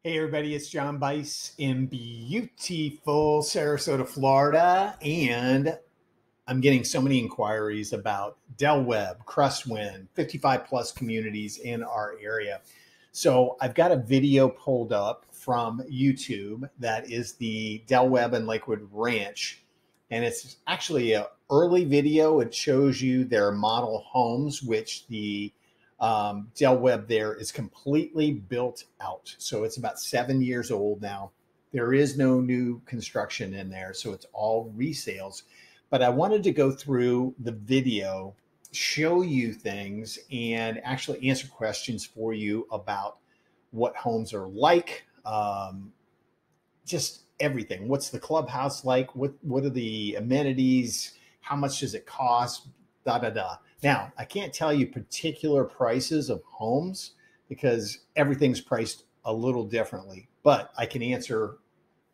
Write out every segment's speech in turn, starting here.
Hey everybody, it's John Buice in beautiful Sarasota, Florida, and I'm getting so many inquiries about Del Webb, Crestwind, 55 plus communities in our area. So I've got a video pulled up from YouTube that is the Del Webb and Lakewood Ranch, and it's actually an early video. It shows you their model homes, which the Del Webb there is completely built out. So it's about 7 years old now. There is no new construction in there, so it's all resales. But I wanted to go through the video, show you things, and actually answer questions for you about what homes are like, just everything. What's the clubhouse like? What are the amenities? How much does it cost? Da da da. Now, I can't tell you particular prices of homes because everything's priced a little differently, but I can answer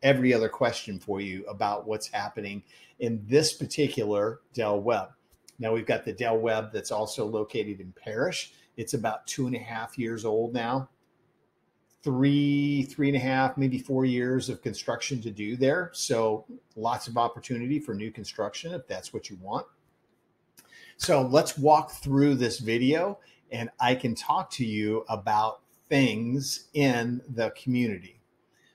every other question for you about what's happening in this particular Del Webb. Now we've got the Del Webb that's also located in Parrish. It's about 2.5 years old now. Three and a half, maybe 4 years of construction to do there. So lots of opportunity for new construction if that's what you want. So let's walk through this video and I can talk to you about things in the community.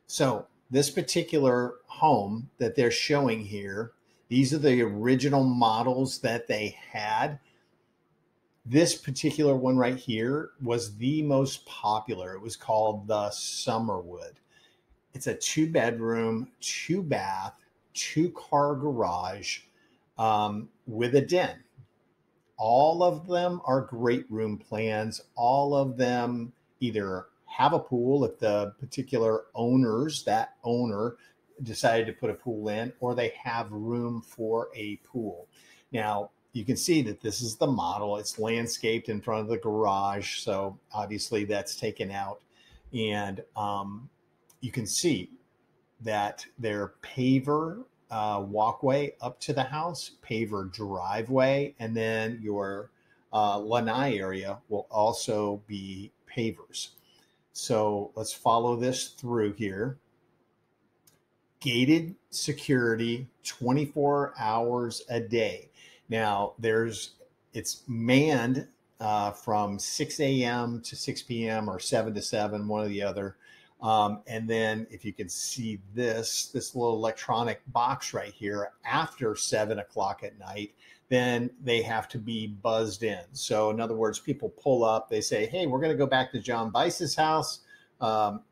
So this particular home that they're showing here, these are the original models that they had. This particular one right here was the most popular. It was called the Summerwood. It's a 2-bedroom, 2-bath, 2-car garage with a den. All of them are great room plans. All of them either have a pool if the particular owners, that owner decided to put a pool in, or they have room for a pool. Now, you can see that this is the model. It's landscaped in front of the garage. So obviously that's taken out. And you can see that their paver walkway up to the house, paver driveway, and then your lanai area will also be pavers. So let's follow this through here. Gated security 24 hours a day. Now it's manned from 6 a.m. to 6 p.m. or 7 to 7, one or the other. And then if you can see this little electronic box right here, after 7 o'clock at night, then they have to be buzzed in. So in other words, people pull up, they say, hey, we're going to go back to John Buice's house.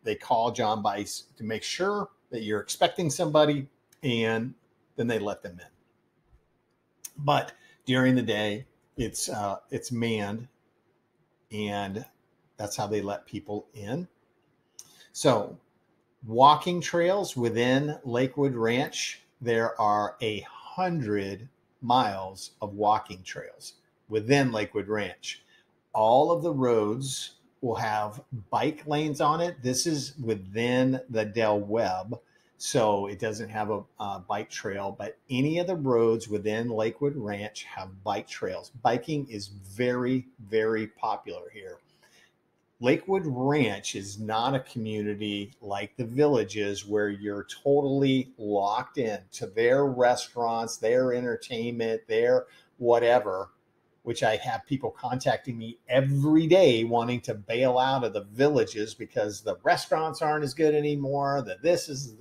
They call John Buice to make sure that you're expecting somebody, and then they let them in. But during the day, it's manned, and that's how they let people in. So walking trails within Lakewood Ranch, there are 100 miles of walking trails within Lakewood Ranch. All of the roads will have bike lanes on it. This is within the Del Webb, so it doesn't have a bike trail, but any of the roads within Lakewood Ranch have bike trails. Biking is very, very popular here. Lakewood Ranch is not a community like the Villages where you're totally locked in to their restaurants, their entertainment, their whatever, which I have people contacting me every day wanting to bail out of the Villages because the restaurants aren't as good anymore, that this is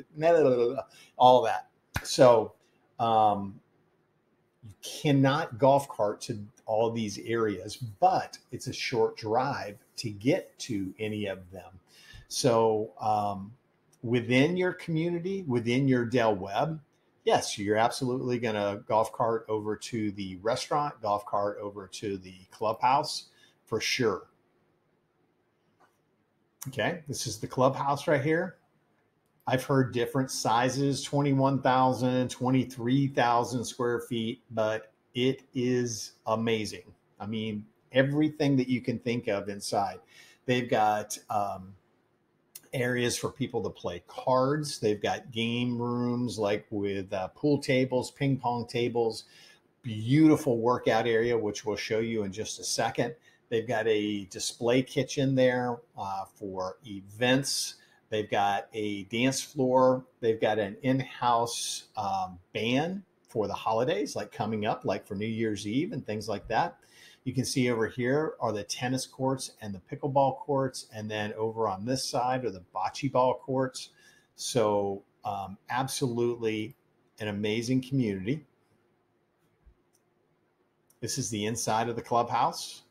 all that. So you cannot golf cart to all these areas, but it's a short drive to get to any of them. So within your community, within your Del Webb, yes, you're absolutely going to golf cart over to the restaurant, golf cart over to the clubhouse for sure. Okay, this is the clubhouse right here. I've heard different sizes, 21,000, 23,000 square feet, but it is amazing. I mean, everything that you can think of inside. They've got areas for people to play cards. They've got game rooms like with pool tables, ping pong tables, beautiful workout area, which we'll show you in just a second. They've got a display kitchen there for events. They've got a dance floor. They've got an in-house band for the holidays, like coming up, like for New Year's Eve and things like that. You can see over here are the tennis courts and the pickleball courts. And then over on this side are the bocce ball courts. So absolutely an amazing community. This is the inside of the clubhouse.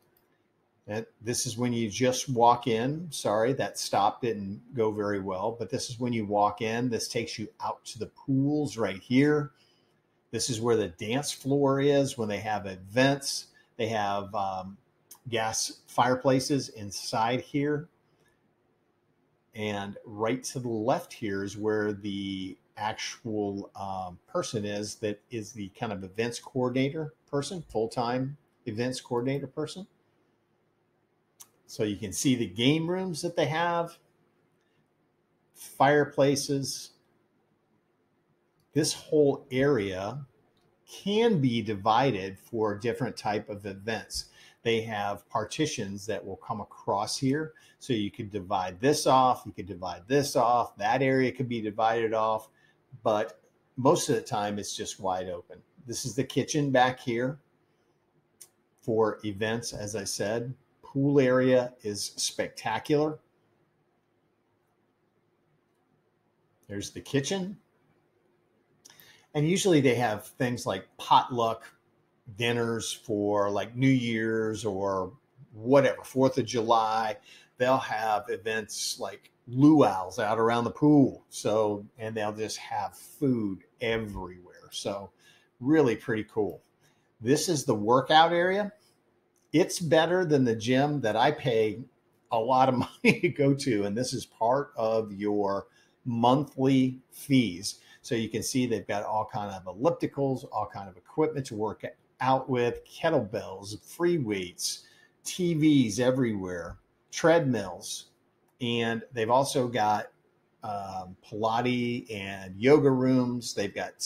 This is when you just walk in. Sorry, that stop didn't go very well, but this is when you walk in. This takes you out to the pools right here. This is where the dance floor is when they have events. They have gas fireplaces inside here. And right to the left here is where the actual person is that is the kind of events coordinator person, full-time events coordinator person. So you can see the game rooms that they have, fireplaces. This whole area can be divided for different type of events. They have partitions that will come across here. So you could divide this off, you could divide this off, that area could be divided off, but most of the time it's just wide open. This is the kitchen back here for events, as I said. Pool area is spectacular. There's the kitchen. And usually they have things like potluck dinners for like New Year's or whatever, 4th of July. They'll have events like luau's out around the pool. So, and they'll just have food everywhere. So really pretty cool. This is the workout area. It's better than the gym that I pay a lot of money to go to. And this is part of your monthly fees. So you can see they've got all kind of ellipticals, all kind of equipment to work out with, kettlebells, free weights, TVs everywhere, treadmills. And they've also got Pilates and yoga rooms. They've got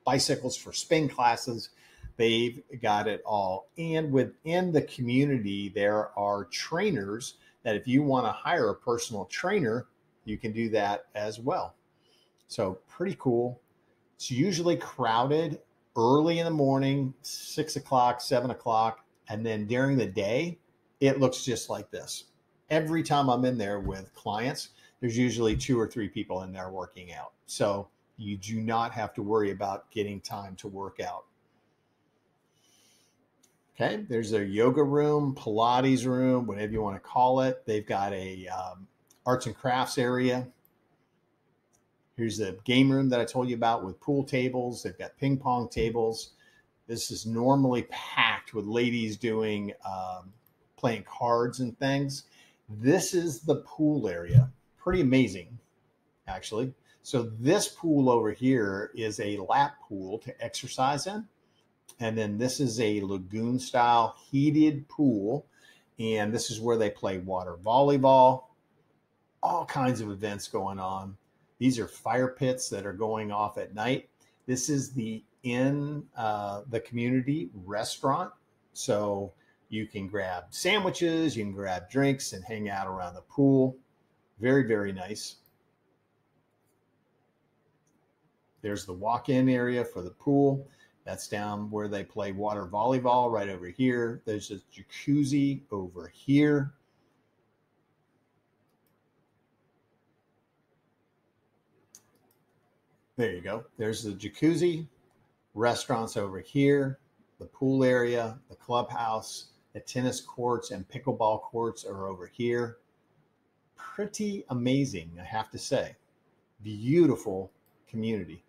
bicycles for spin classes. They've got it all. And within the community, there are trainers that if you want to hire a personal trainer, you can do that as well. So pretty cool. It's usually crowded early in the morning, 6 o'clock, 7 o'clock. And then during the day, it looks just like this. Every time I'm in there with clients, there's usually 2 or 3 people in there working out. So you do not have to worry about getting time to work out. Okay, there's a yoga room, Pilates room, whatever you want to call it. They've got a arts and crafts area. Here's the game room that I told you about with pool tables. They've got ping pong tables. This is normally packed with ladies doing playing cards and things. This is the pool area. Pretty amazing, actually. So this pool over here is a lap pool to exercise in. And then this is a lagoon style heated pool. And this is where they play water volleyball, all kinds of events going on. These are fire pits that are going off at night. This is the community restaurant. So you can grab sandwiches, you can grab drinks and hang out around the pool. Very, very nice. There's the walk-in area for the pool. That's down where they play water volleyball right over here. There's a jacuzzi over here. There you go. There's the jacuzzi, restaurants over here, the pool area, the clubhouse, the tennis courts and pickleball courts are over here. Pretty amazing, I have to say. Beautiful community.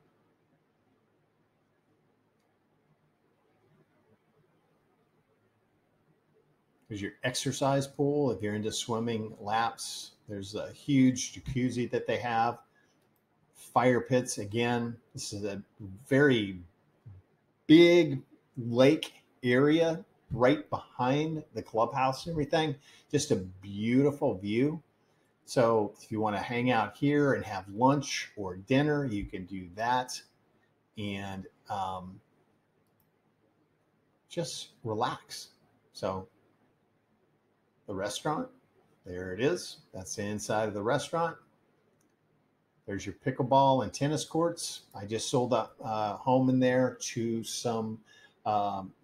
There's your exercise pool. If you're into swimming laps, there's a huge jacuzzi that they have. Fire pits, again, this is a very big lake area right behind the clubhouse and everything. Just a beautiful view. So if you want to hang out here and have lunch or dinner, you can do that. And just relax. So the restaurant, there it is. That's the inside of the restaurant. There's your pickleball and tennis courts. I just sold a home in there to some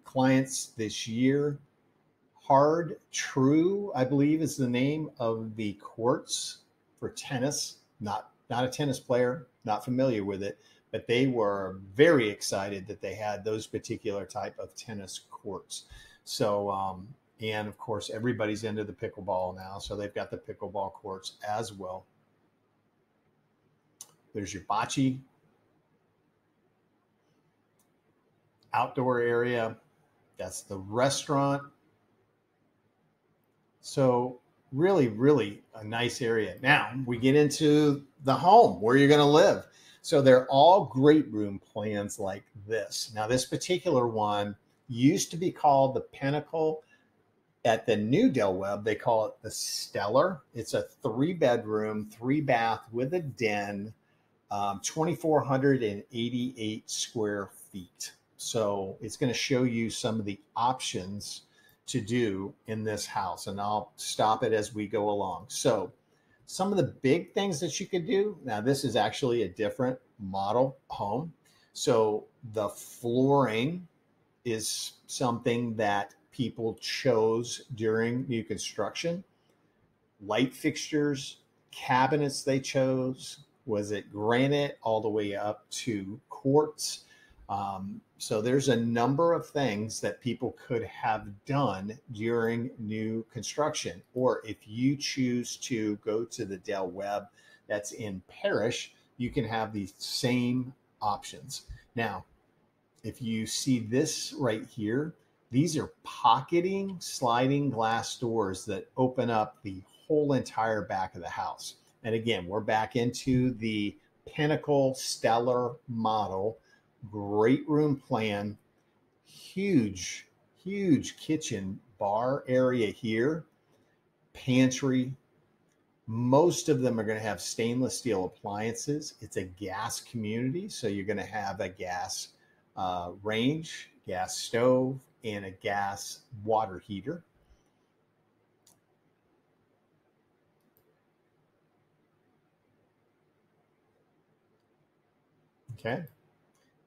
clients this year. Hard True, I believe, is the name of the courts for tennis. Not a tennis player, not familiar with it, but they were very excited that they had those particular type of tennis courts. So, and of course, everybody's into the pickleball now, so they've got the pickleball courts as well. There's your bocce outdoor area. That's the restaurant. So really, really a nice area. Now we get into the home where you're going to live. So they're all great room plans like this. Now this particular one used to be called the Pinnacle. At the new Del Webb, they call it the Stellar. It's a 3-bedroom, 3-bath with a den, 2,488 square feet. So it's going to show you some of the options to do in this house, and I'll stop it as we go along. So some of the big things that you could do. Now, this is actually a different model home. So the flooring is something that people chose during new construction. Light fixtures, cabinets they chose. Was it granite all the way up to quartz? So there's a number of things that people could have done during new construction. Or if you choose to go to the Del Webb that's in Parrish, you can have the same options. Now, if you see this right here, these are pocketing sliding glass doors that open up the whole entire back of the house. And again, we're back into the Pinnacle Stellar model. Great room plan, huge kitchen bar area here, pantry. Most of them are going to have stainless steel appliances. It's a gas community, so you're going to have a gas range, gas stove, and a gas water heater. Okay.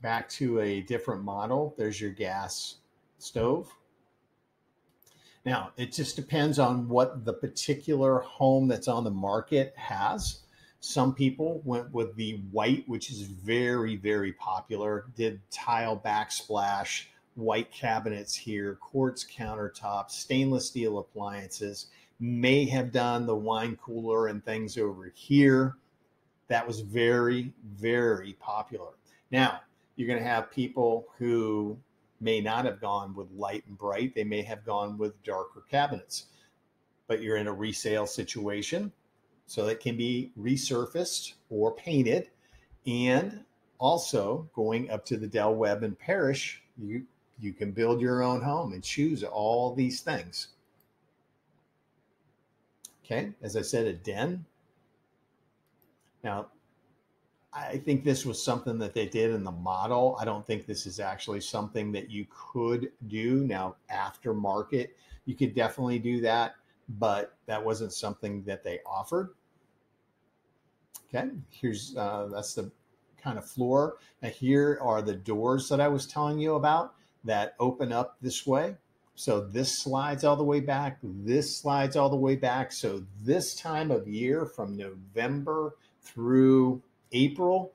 Back to a different model. There's your gas stove. Now, it just depends on what the particular home that's on the market has. Some people went with the white, which is very, very popular, did tile backsplash, white cabinets here, quartz countertops, stainless steel appliances, may have done the wine cooler and things over here. That was very, very popular. Now, you're going to have people who may not have gone with light and bright. They may have gone with darker cabinets, but you're in a resale situation. So it can be resurfaced or painted. And also going up to the Del Webb and Parrish, you can build your own home and choose all these things. Okay, as I said, a den. Now, I think this was something that they did in the model. I don't think this is actually something that you could do now aftermarket. You could definitely do that, but that wasn't something that they offered. Okay, here's that's the kind of floor. Now here are the doors that I was telling you about that open up this way. So this slides all the way back. This slides all the way back. So this time of year from November through April,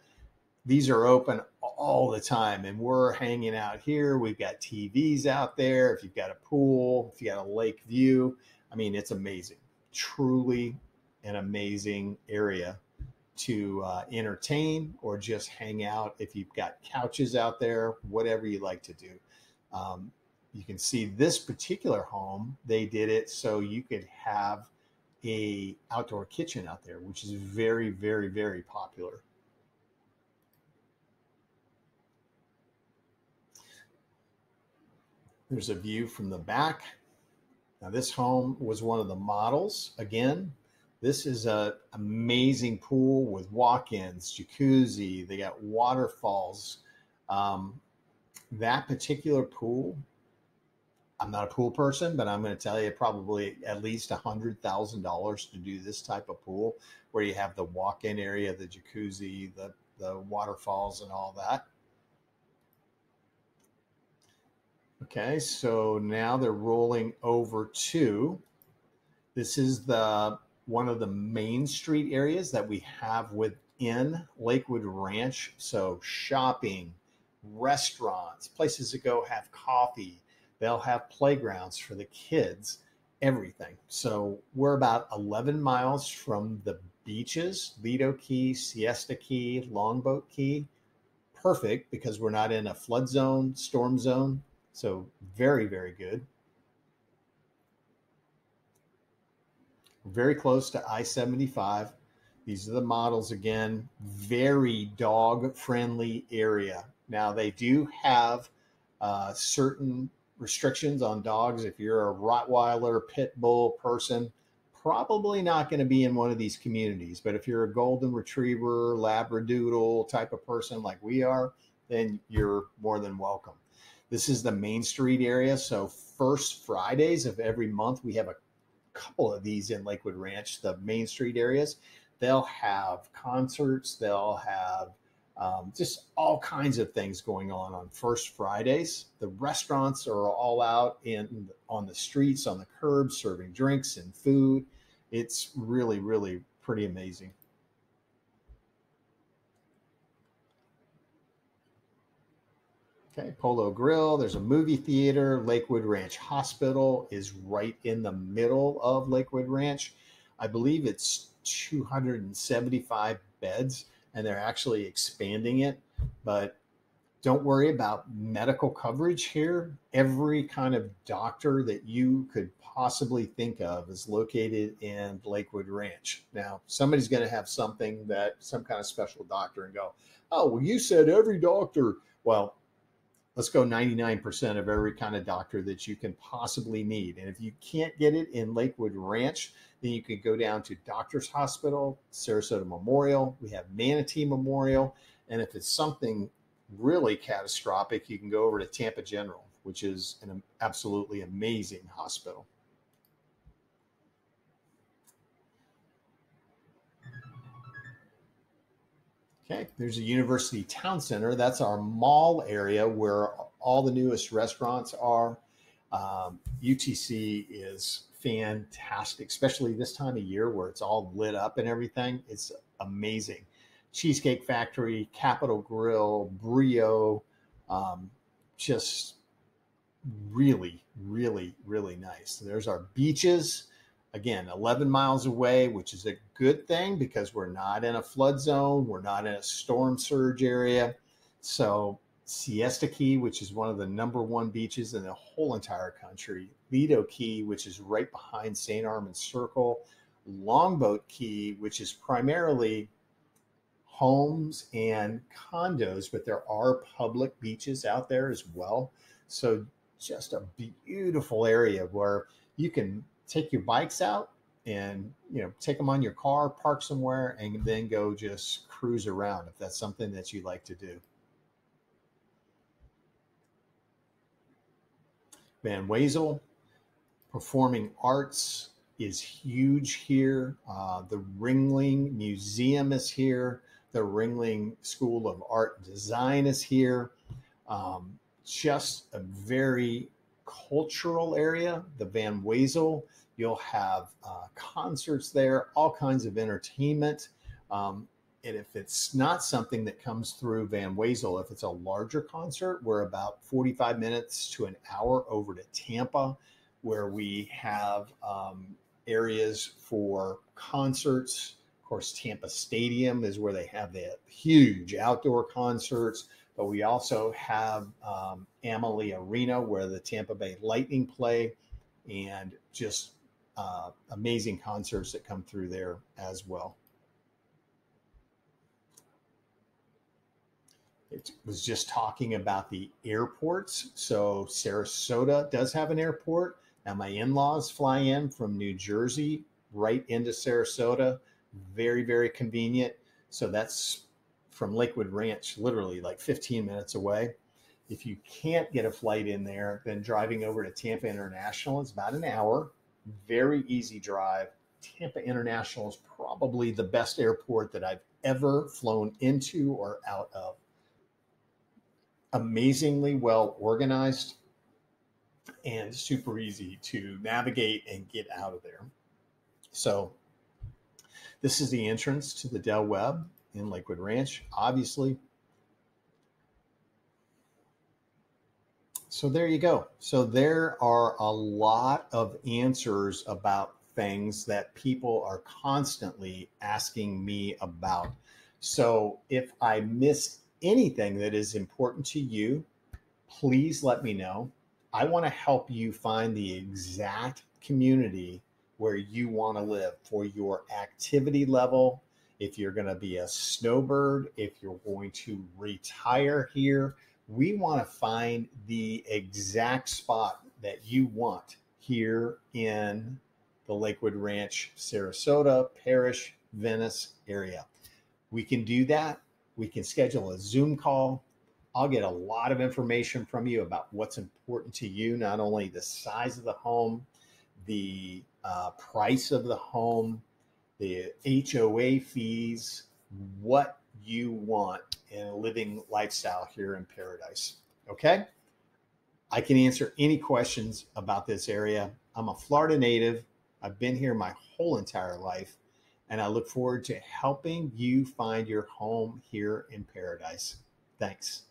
these are open all the time, and we're hanging out here. We've got TVs out there. If you've got a pool, if you got a lake view, I mean, it's amazing. Truly an amazing area to entertain or just hang out. If you've got couches out there, whatever you like to do. You can see this particular home, they did it so you could have a outdoor kitchen out there, which is very, very, very popular. There's a view from the back. Now this home was one of the models. Again, this is an amazing pool with walk-ins, jacuzzi. They got waterfalls. That particular pool, I'm not a pool person, but I'm going to tell you probably at least $100,000 to do this type of pool. where you have the walk-in area, the jacuzzi, the waterfalls and all that. Okay, so now they're rolling over to, this is the one of the main street areas that we have within Lakewood Ranch. So shopping, restaurants, places to go have coffee. They'll have playgrounds for the kids, everything. So we're about 11 miles from the beaches, Lido Key, Siesta Key, Longboat Key. Perfect because we're not in a flood zone, storm zone. So very, very good. Very close to I-75. These are the models again, very dog friendly area. Now they do have certain restrictions on dogs. If you're a Rottweiler, Pit Bull person, probably not going to be in one of these communities. But if you're a Golden Retriever, Labradoodle type of person like we are, then you're more than welcome. This is the Main Street area. So first Fridays of every month, we have a couple of these in Lakewood Ranch, the Main Street areas. They'll have concerts. They'll have just all kinds of things going on first Fridays. The restaurants are all out on the streets, on the curbs, serving drinks and food. It's really, really pretty amazing. Okay, Polo Grill, there's a movie theater. Lakewood Ranch Hospital is right in the middle of Lakewood Ranch. I believe it's 275 beds, and they're actually expanding it. But don't worry about medical coverage here. Every kind of doctor that you could possibly think of is located in Lakewood Ranch. Now, somebody's going to have some kind of special doctor and go, oh, well, you said every doctor. Well, let's go 99% of every kind of doctor that you can possibly need. And if you can't get it in Lakewood Ranch, then you could go down to Doctors Hospital, Sarasota Memorial. We have Manatee Memorial. And if it's something really catastrophic, you can go over to Tampa General, which is an absolutely amazing hospital. Okay, there's a University Town Center. That's our mall area where all the newest restaurants are. UTC is fantastic, especially this time of year where it's all lit up and everything. It's amazing. Cheesecake Factory, Capitol Grill, Brio, just really, really, really nice. There's our beaches. Again, 11 miles away, which is a good thing because we're not in a flood zone. We're not in a storm surge area. So Siesta Key, which is one of the #1 beaches in the whole entire country. Lido Key, which is right behind St. Armand's Circle. Longboat Key, which is primarily homes and condos, but there are public beaches out there as well. So just a beautiful area where you can take your bikes out and take them on your car, park somewhere, and then go just cruise around if that's something that you like to do. Van Wezel, performing arts is huge here. The Ringling Museum is here. The Ringling School of Art and Design is here. Just a very cultural area, the Van Wezel. You'll have concerts there, all kinds of entertainment. And if it's not something that comes through Van Wezel, if it's a larger concert, we're about 45 minutes to an hour over to Tampa, where we have areas for concerts. Of course, Tampa Stadium is where they have the huge outdoor concerts, but we also have Amalie Arena where the Tampa Bay Lightning play, and just amazing concerts that come through there as well. It was just talking about the airports. So Sarasota does have an airport. Now my in-laws fly in from New Jersey right into Sarasota. Very, very convenient. So that's from Lakewood Ranch, literally like 15 minutes away. If you can't get a flight in there, then driving over to Tampa International is about an hour. Very easy drive. Tampa International is probably the best airport that I've ever flown into or out of. Amazingly well organized and super easy to navigate and get out of there. So this is the entrance to the Del Webb in Lakewood Ranch, obviously. So there you go. So there are a lot of answers about things that people are constantly asking me about. So if I miss anything that is important to you, please let me know. I want to help you find the exact community where you want to live for your activity level. If you're going to be a snowbird, if you're going to retire here, we want to find the exact spot that you want here in the Lakewood Ranch, Sarasota, Parrish, Venice area. We can do that. We can schedule a Zoom call. I'll get a lot of information from you about what's important to you, not only the size of the home, the price of the home, the HOA fees, what you want in a living lifestyle here in Paradise. Okay? I can answer any questions about this area. I'm a Florida native. I've been here my whole entire life, and I look forward to helping you find your home here in Paradise. Thanks.